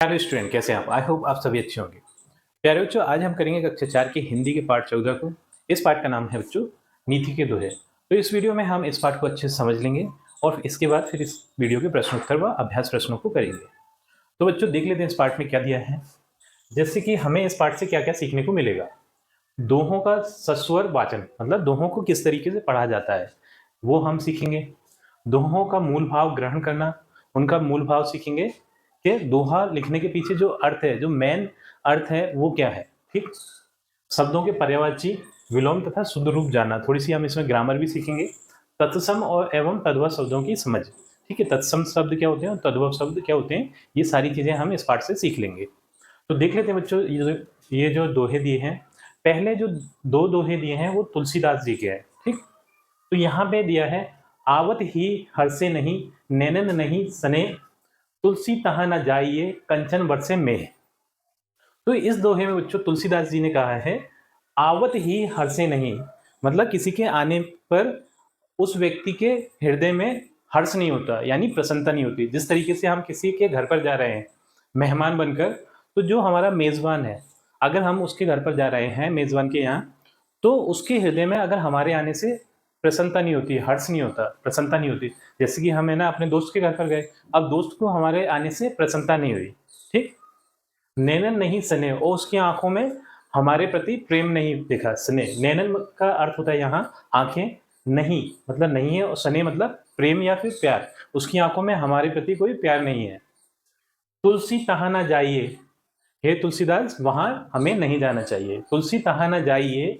Hello student, कैसे हैं आप? आई होप आप सभी अच्छे होंगे। प्यारे बच्चों, आज हम करेंगे कक्षा 4 की हिंदी के पाठ 14 को। इस पाठ का नाम है बच्चों नीति के दोहे। तो इस वीडियो में हम इस पाठ को अच्छे से समझ लेंगे और इसके बाद फिर इस वीडियो के प्रश्नोत्तर व अभ्यास प्रश्नों को करेंगे। तो बच्चों देख लेते हैं इस पाठ में क्या दिया है। जैसे कि हमें इस पाठ से क्या क्या सीखने को मिलेगा। दोहों का सस्वर वाचन, मतलब दोहों को किस तरीके से पढ़ा जाता है वो हम सीखेंगे। दोहों का मूल भाव ग्रहण करना, उनका मूल भाव सीखेंगे कि दोहा लिखने के पीछे जो अर्थ है, जो मेन अर्थ है वो क्या है। ठीक, शब्दों के पर्यायवाची, विलोम तथा शुद्ध रूप जानना। थोड़ी सी हम इसमें ग्रामर भी सीखेंगे। तत्सम और एवं तद्भव शब्दों की समझ। ठीक है, तत्सम शब्द क्या होते हैं और तद्भव शब्द क्या होते हैं, ये सारी चीजें हम इस पाठ से सीख लेंगे। तो देख लेते हैं बच्चों, ये जो दोहे दिए हैं, पहले जो दो दोहे दिए हैं वो तुलसीदास जी के हैं। ठीक, तो यहाँ पे दिया है आवत ही हर्षे नहीं, नैनन नहीं सने, तुलसी तहा न जाइए कंचन बरसे में। तो इस दोहे में बच्चों तुलसीदास जी ने कहा है आवत ही हर्षे नहीं, मतलब किसी के आने पर उस व्यक्ति के हृदय में हर्ष नहीं होता, यानी प्रसन्नता नहीं होती। जिस तरीके से हम किसी के घर पर जा रहे हैं मेहमान बनकर, तो जो हमारा मेजबान है, अगर हम उसके घर पर जा रहे हैं मेजबान के यहाँ, तो उसके हृदय में अगर हमारे आने से प्रसन्नता नहीं होती, हर्ष नहीं होता, प्रसन्नता नहीं होती। जैसे कि हम है ना अपने दोस्त के घर पर गए, अब दोस्त को हमारे आने से प्रसन्नता नहीं हुई। ठीक, नैनन नहीं सने, और उसकी आंखों में हमारे प्रति प्रेम नहीं दिखा। सने, नैनन का अर्थ होता है यहाँ आंखें, नहीं मतलब नहीं है, और सने मतलब प्रेम या फिर प्यार। उसकी आंखों में हमारे प्रति कोई प्यार नहीं है। तुलसी तहा ना जाइए, हे तुलसीदास वहां हमें नहीं जाना चाहिए। तुलसी तहा ना जाइए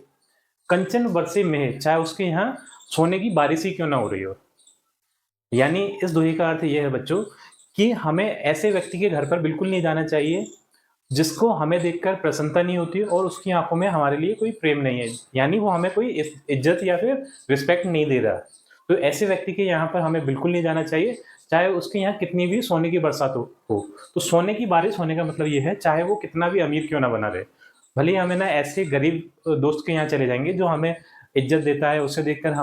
कंचन बरसे में, चाहे उसके यहाँ सोने की बारिश ही क्यों ना हो रही हो। यानी इस दोहे का अर्थ यह है बच्चों कि हमें ऐसे व्यक्ति के घर पर बिल्कुल नहीं जाना चाहिए जिसको हमें देखकर प्रसन्नता नहीं होती और उसकी आंखों में हमारे लिए कोई प्रेम नहीं है, यानी वो हमें कोई इज्जत या फिर रिस्पेक्ट नहीं दे रहा। तो ऐसे व्यक्ति के यहाँ पर हमें बिल्कुल नहीं जाना चाहिए, चाहे उसके यहाँ कितनी भी सोने की बरसात हो। तो सोने की बारिश होने का मतलब ये है, चाहे वो कितना भी अमीर क्यों ना बना रहे, भले ही हमें ना ऐसे गरीब दोस्त के यहाँ चले जाएंगे जो हमें इज्जत देता है, उसे देखकर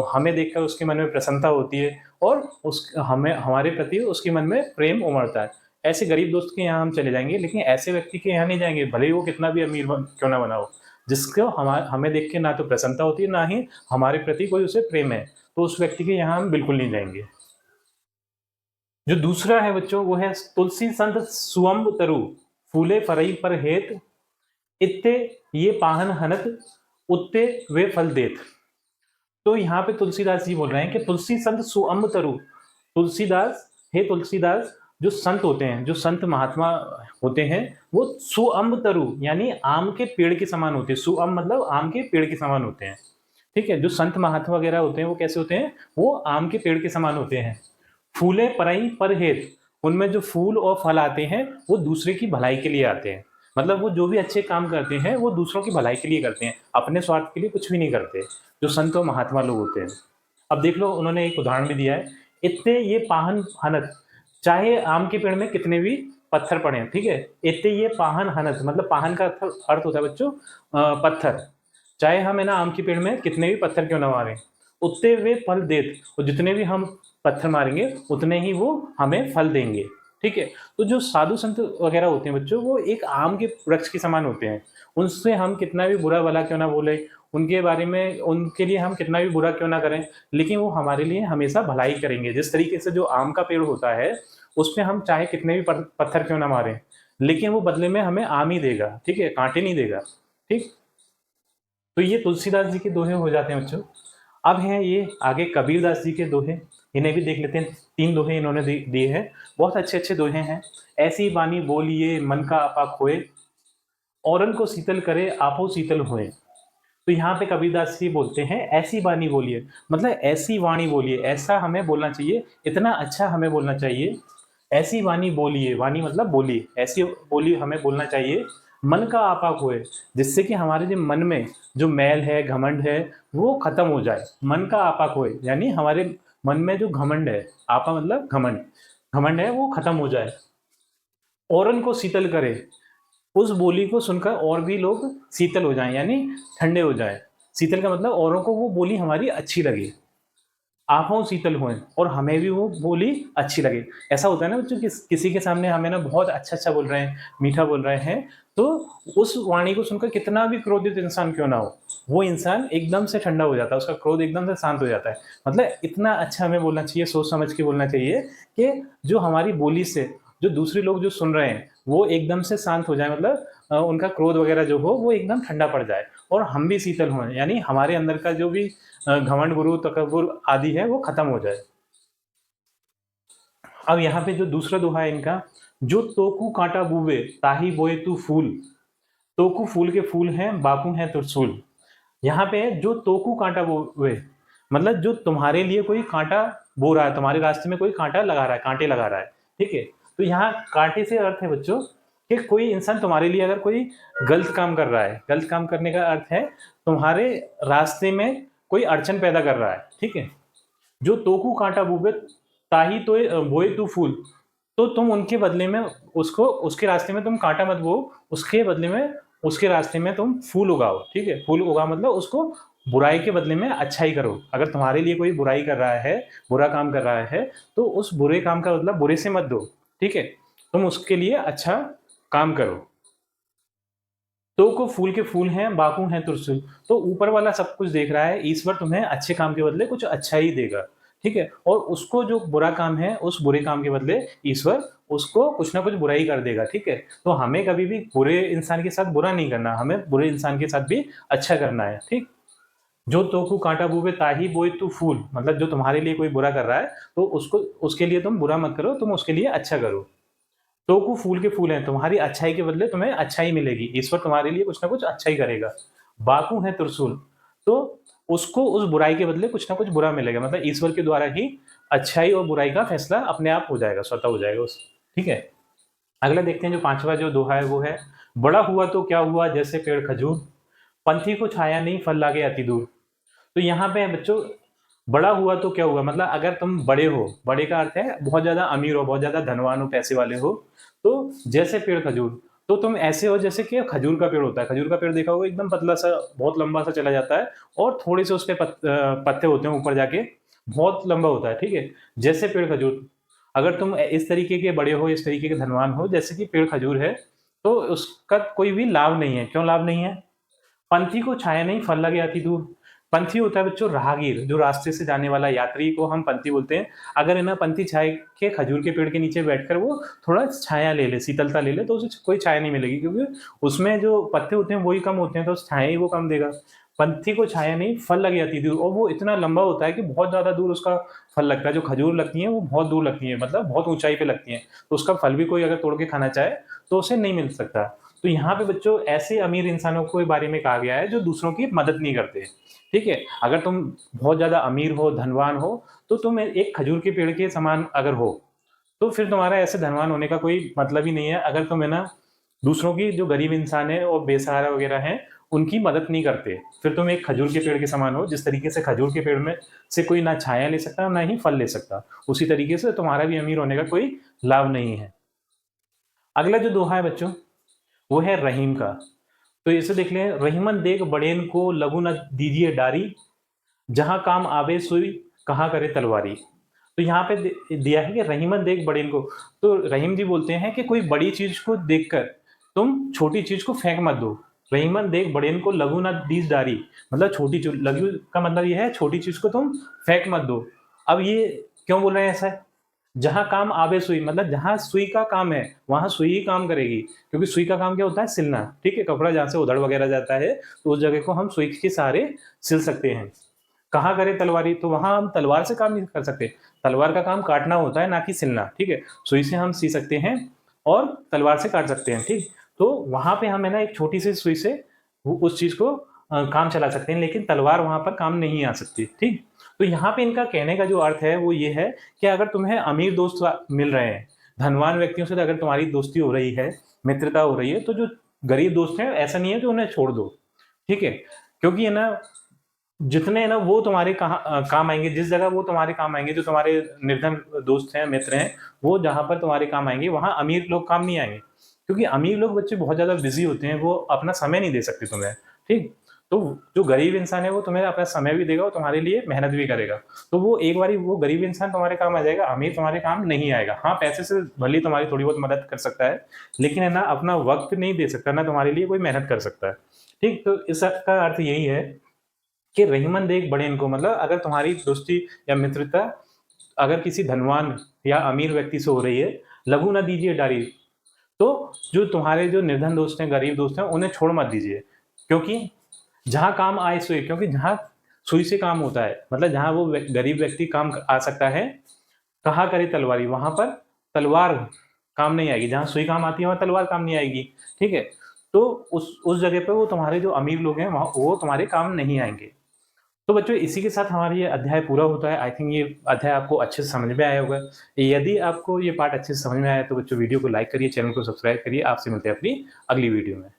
हमें देखकर उसके मन में प्रसन्नता होती है और उस हमें हमारे प्रति उसके मन में प्रेम उमड़ता है। ऐसे गरीब दोस्त के यहाँ हम चले जाएंगे, लेकिन ऐसे व्यक्ति के यहाँ नहीं जाएंगे, भले ही वो कितना भी अमीर क्यों ना बना हो, जिसको हमें देख के ना तो प्रसन्नता होती है, ना ही हमारे प्रति कोई उसे प्रेम है। तो उस व्यक्ति के यहाँ हम बिल्कुल नहीं जाएंगे। जो दूसरा है बच्चों वो है तुलसी संत सुअम्ब तरु, फूले फरई पर हेत, इत्ते ये पाहन हनत, उत्ते वे फल देत। तो यहाँ पे तुलसीदास जी बोल रहे हैं कि तुलसी संत सुअम्ब तरु, तुलसीदास, हे तुलसीदास, जो संत होते हैं, जो संत महात्मा होते हैं, वो सुअम्ब तरु यानी आम के पेड़ के समान होते हैं। सुअम्ब मतलब आम के पेड़ के समान होते हैं। ठीक है, जो संत महात्मा वगैरह होते हैं वो कैसे होते हैं, वो आम के पेड़ के समान होते हैं। फूले परई पर हेत, उनमें जो फूल और फल आते हैं वो दूसरे की भलाई के लिए आते हैं। मतलब वो जो भी अच्छे काम करते हैं वो दूसरों की भलाई के लिए करते हैं, अपने स्वार्थ के लिए कुछ भी नहीं करते, जो संत और महात्मा लोग होते हैं। अब देख लो, उन्होंने एक उदाहरण भी दिया है, इतने ये पाहन हनत, चाहे आम के पेड़ में कितने भी पत्थर पड़े हैं, ठीक है, इतने ये पाहन हनत, मतलब पाहन का अर्थ होता है बच्चों पत्थर। चाहे हम है ना आम के पेड़ में कितने भी पत्थर क्यों ना मारें, उतने वे फल देत, और जितने भी हम पत्थर मारेंगे उतने ही वो हमें फल देंगे। ठीक है, तो जो साधु संत वगैरह होते हैं बच्चों, वो एक आम के वृक्ष के समान होते हैं। उनसे हम कितना भी बुरा भला क्यों ना बोले, उनके बारे में, उनके लिए हम कितना भी बुरा क्यों ना करें, लेकिन वो हमारे लिए हमेशा भलाई करेंगे। जिस तरीके से जो आम का पेड़ होता है उस पर हम चाहे कितने भी पत्थर क्यों ना मारें, लेकिन वो बदले में हमें आम ही देगा। ठीक है, कांटे नहीं देगा। ठीक, तो ये तुलसीदास जी के दोहे हो जाते हैं बच्चों। अब हैं ये आगे कबीरदास जी के दोहे, इन्हें भी देख लेते हैं। 3 दोहे इन्होंने दिए हैं, बहुत अच्छे अच्छे दोहे हैं। ऐसी बानी बोलिए मन का आपा खोए, औरन को शीतल करे आपो शीतल होए। तो यहाँ पे कबीरदास जी बोलते हैं ऐसी बानी बोलिए, मतलब ऐसी वाणी बोलिए, ऐसा हमें बोलना चाहिए, इतना अच्छा हमें बोलना चाहिए। ऐसी वाणी बोलिए, वाणी मतलब बोली, ऐसी बोली हमें बोलना चाहिए मन का आपा खोए, जिससे कि हमारे जो मन में जो मैल है, घमंड है, वो खत्म हो जाए। मन का आपा खोए यानी हमारे मन में जो घमंड है, आपा मतलब घमंड, घमंड है वो खत्म हो जाए। औरन को शीतल करे, उस बोली को सुनकर और भी लोग शीतल हो जाएं, यानी ठंडे हो जाएं। शीतल का मतलब औरों को वो बोली हमारी अच्छी लगे। आहों शीतल होएं और हमें भी वो बोली अच्छी लगे। ऐसा होता है ना बच्चों, किसी के सामने हमें ना बहुत अच्छा अच्छा बोल रहे हैं, मीठा बोल रहे हैं, तो उस वाणी को सुनकर कितना भी क्रोधित इंसान क्यों ना हो, वो इंसान एकदम से ठंडा हो जाता है, उसका क्रोध एकदम से शांत हो जाता है। मतलब इतना अच्छा हमें बोलना चाहिए, सोच समझ के बोलना चाहिए कि जो हमारी बोली से जो दूसरे लोग जो सुन रहे हैं वो एकदम से शांत हो जाए, मतलब उनका क्रोध वगैरह जो हो वो एकदम ठंडा पड़ जाए और हम भी शीतल हों, यानी हमारे अंदर का जो भी घमंड, गुरु, तकब्बुर आदि है वो खत्म हो जाए। अब यहाँ पे जो दूसरा दोहा है इनका, जो तोकू कांटा बुवे ताही बोए तू फूल, तोकू फूल के फूल हैं, बापू हैं त्रिशूल। यहाँ पे जो तोकू कांटा बुवे, मतलब जो तुम्हारे लिए कोई कांटा बो रहा है, तुम्हारे रास्ते में कोई कांटा लगा रहा है, कांटे लगा रहा है, ठीक है। तो यहाँ कांटे से अर्थ है बच्चों कि कोई इंसान तुम्हारे लिए अगर कोई गलत काम कर रहा है, गलत काम करने का अर्थ है तुम्हारे रास्ते में कोई अड़चन पैदा कर रहा है, ठीक है। जो तोकू कांटा बुबे ताही तो बोए तू फूल, तो तुम उनके बदले में उसको, उसके रास्ते में तुम कांटा मत बो, उसके बदले में उसके रास्ते में तुम फूल उगाओ, ठीक है। फूल उगाओ मतलब उसको बुराई के बदले में अच्छाई करो। अगर तुम्हारे लिए कोई बुराई कर रहा है, बुरा काम कर रहा है, तो उस बुरे काम का बदला बुरे से मत दो, ठीक है। तुम उसके लिए अच्छा काम करो। तो को फूल के फूल हैं, बाकू हैं त्रिशूल। तो ऊपर वाला सब कुछ देख रहा है, ईश्वर तुम्हें अच्छे काम के बदले कुछ अच्छा ही देगा, ठीक है। और उसको जो बुरा काम है, उस बुरे काम के बदले ईश्वर उसको कुछ ना कुछ बुराई कर देगा, ठीक है। तो हमें कभी भी बुरे इंसान के साथ बुरा नहीं करना, हमें बुरे इंसान के साथ भी अच्छा करना है, ठीक। जो तोकू कांटा बुबे ताही बोए तू फूल, मतलब जो तुम्हारे लिए कोई बुरा कर रहा है तो उसको, उसके लिए तुम बुरा मत करो, तुम उसके लिए अच्छा करो। तोकू फूल के फूल हैं, तुम्हारी अच्छाई के बदले तुम्हें अच्छाई मिलेगी, ईश्वर तुम्हारे लिए कुछ ना कुछ अच्छा ही करेगा। बाकू है त्रिशूल, तो उसको उस बुराई के बदले कुछ ना कुछ बुरा मिलेगा, मतलब ईश्वर के द्वारा ही अच्छाई और बुराई का फैसला अपने आप हो जाएगा, स्वतः हो जाएगा उस, ठीक है। अगला देखते हैं, जो पांचवा जो दोहा है वो है, बड़ा हुआ तो क्या हुआ जैसे पेड़ खजूर, पंथी को छाया नहीं फल लागे अति दूर। तो यहाँ पे बच्चों, बड़ा हुआ तो क्या हुआ, मतलब अगर तुम बड़े हो, बड़े का अर्थ है बहुत ज्यादा अमीर हो, बहुत ज्यादा धनवान हो, पैसे वाले हो, तो जैसे पेड़ खजूर, तो तुम ऐसे हो जैसे कि खजूर का पेड़ होता है। खजूर का पेड़ देखा होगा, एकदम पतला सा, बहुत लंबा सा चला जाता है और थोड़े से उस पे पत्ते होते हैं ऊपर जाके, बहुत लंबा होता है, ठीक है। जैसे पेड़ खजूर, अगर तुम इस तरीके के बड़े हो, इस तरीके के धनवान हो जैसे कि पेड़ खजूर है, तो उसका कोई भी लाभ नहीं है। क्यों लाभ नहीं है? पंथी को छाया नहीं फल लगे अति दूर। पंथी होता है बच्चों राहगीर, जो रास्ते से जाने वाला यात्री को हम पंथी बोलते हैं। अगर है ना पंथी छाए के खजूर के पेड़ के नीचे बैठकर वो थोड़ा छाया ले ले, शीतलता ले ले, तो उसे कोई छाया नहीं मिलेगी, क्योंकि उसमें जो पत्ते होते हैं वही कम होते हैं, तो छाया ही वो कम देगा। पंथी को छाया नहीं फल लगे अति दूर, और वो इतना लंबा होता है कि बहुत ज्यादा दूर उसका फल लगता है। जो खजूर लगती है वो बहुत दूर लगती है, मतलब बहुत ऊंचाई पे लगती है, तो उसका फल भी कोई अगर तोड़ के खाना चाहे तो उसे नहीं मिल सकता। तो यहाँ पे बच्चों ऐसे अमीर इंसानों के बारे में कहा गया है जो दूसरों की मदद नहीं करते, ठीक है। अगर तुम बहुत ज्यादा अमीर हो, धनवान हो, तो तुम एक खजूर के पेड़ के समान अगर हो, तो फिर तुम्हारा ऐसे धनवान होने का कोई मतलब ही नहीं है। अगर तुम है ना दूसरों की, जो गरीब इंसान है और बेसहारा वगैरह हैं, उनकी मदद नहीं करते, फिर तुम एक खजूर के पेड़ के समान हो। जिस तरीके से खजूर के पेड़ में से कोई ना छाया ले सकता ना ही फल ले सकता, उसी तरीके से तुम्हारा भी अमीर होने का कोई लाभ नहीं है। अगला जो दोहा है बच्चों, वो है रहीम का। तो इसे देख लें, रहीमन देख बड़ेन को लघु न दीजिए डारी, जहां काम आवे सुई कहाँ करे तलवारी। तो यहाँ पे दिया है कि रहीमन देख बड़ेन को, तो रहीम जी बोलते हैं कि कोई बड़ी चीज को देखकर तुम छोटी चीज को फेंक मत दो। रहीमन देख बड़ेन को लघु न दीज डारी, मतलब छोटी चीज, लघु का मतलब ये है छोटी चीज को तुम फेंक मत दो। अब ये क्यों बोल रहे हैं ऐसा? जहां काम आवे सुई, मतलब जहां सुई का काम है वहां सुई ही काम करेगी, क्योंकि सुई का काम क्या होता है? सिलना, ठीक है। कपड़ा जहां से उधड़ वगैरह जाता है तो उस जगह को हम सुई के सहारे सिल सकते हैं। कहाँ करे तलवारी, तो वहां हम तलवार से काम नहीं कर सकते। तलवार का काम काटना होता है, ना कि सिलना, ठीक है। सुई से हम सी सकते हैं और तलवार से काट सकते हैं, ठीक। तो वहां पे हम है ना एक छोटी सी सुई से उस चीज को काम चला सकते हैं, लेकिन तलवार वहां पर काम नहीं आ सकती, ठीक। तो यहाँ पे इनका कहने का जो अर्थ है वो ये है कि अगर तुम्हें अमीर दोस्त मिल रहे हैं, धनवान व्यक्तियों से अगर तुम्हारी दोस्ती हो रही है, मित्रता हो रही है, तो जो गरीब दोस्त हैं ऐसा नहीं है कि उन्हें छोड़ दो, ठीक है। क्योंकि है ना जितने है ना वो तुम्हारे काम आएंगे, जिस जगह वो तुम्हारे काम आएंगे, जो तुम्हारे निर्धन दोस्त हैं, मित्र हैं, वो जहां पर तुम्हारे काम आएंगे वहां अमीर लोग काम नहीं आएंगे, क्योंकि अमीर लोग बच्चे बहुत ज्यादा बिजी होते हैं, वो अपना समय नहीं दे सकते तुम्हें, ठीक। तो जो गरीब इंसान है वो तुम्हें अपना समय भी देगा और तुम्हारे लिए मेहनत भी करेगा। तो वो एक बारी वो गरीब इंसान तुम्हारे काम आ जाएगा, अमीर तुम्हारे काम नहीं आएगा। हाँ, पैसे से भले ही तुम्हारी थोड़ी बहुत मदद कर सकता है, लेकिन है ना अपना वक्त नहीं दे सकता, ना तुम्हारे लिए कोई मेहनत कर सकता है। ठीक, तो इसका अर्थ यही है कि रहीमन देख बड़े इनको, मतलब अगर तुम्हारी दोस्ती या मित्रता अगर किसी धनवान या अमीर व्यक्ति से हो रही है, लघु ना दीजिए डारी। तो जो तुम्हारे जो निर्धन दोस्त हैं, गरीब दोस्त हैं, उन्हें छोड़ मत दीजिए, क्योंकि जहाँ काम आए सुई, क्योंकि जहाँ सुई से काम होता है, मतलब जहाँ वो गरीब व्यक्ति काम आ सकता है, कहाँ करे तलवारी, वहां पर तलवार काम नहीं आएगी। जहाँ सुई काम आती है वहां तलवार काम नहीं आएगी। ठीक है, तो उस जगह पे वो तुम्हारे जो अमीर लोग हैं वहाँ वो तुम्हारे काम नहीं आएंगे। तो बच्चों, इसी के साथ हमारा ये अध्याय पूरा होता है। आई थिंक ये अध्याय आपको अच्छे से समझ में आया होगा। यदि आपको ये पार्ट अच्छे से समझ में आया तो बच्चों वीडियो को लाइक करिए, चैनल को सब्सक्राइब करिए। आपसे मिलते हैं अपनी अगली वीडियो में।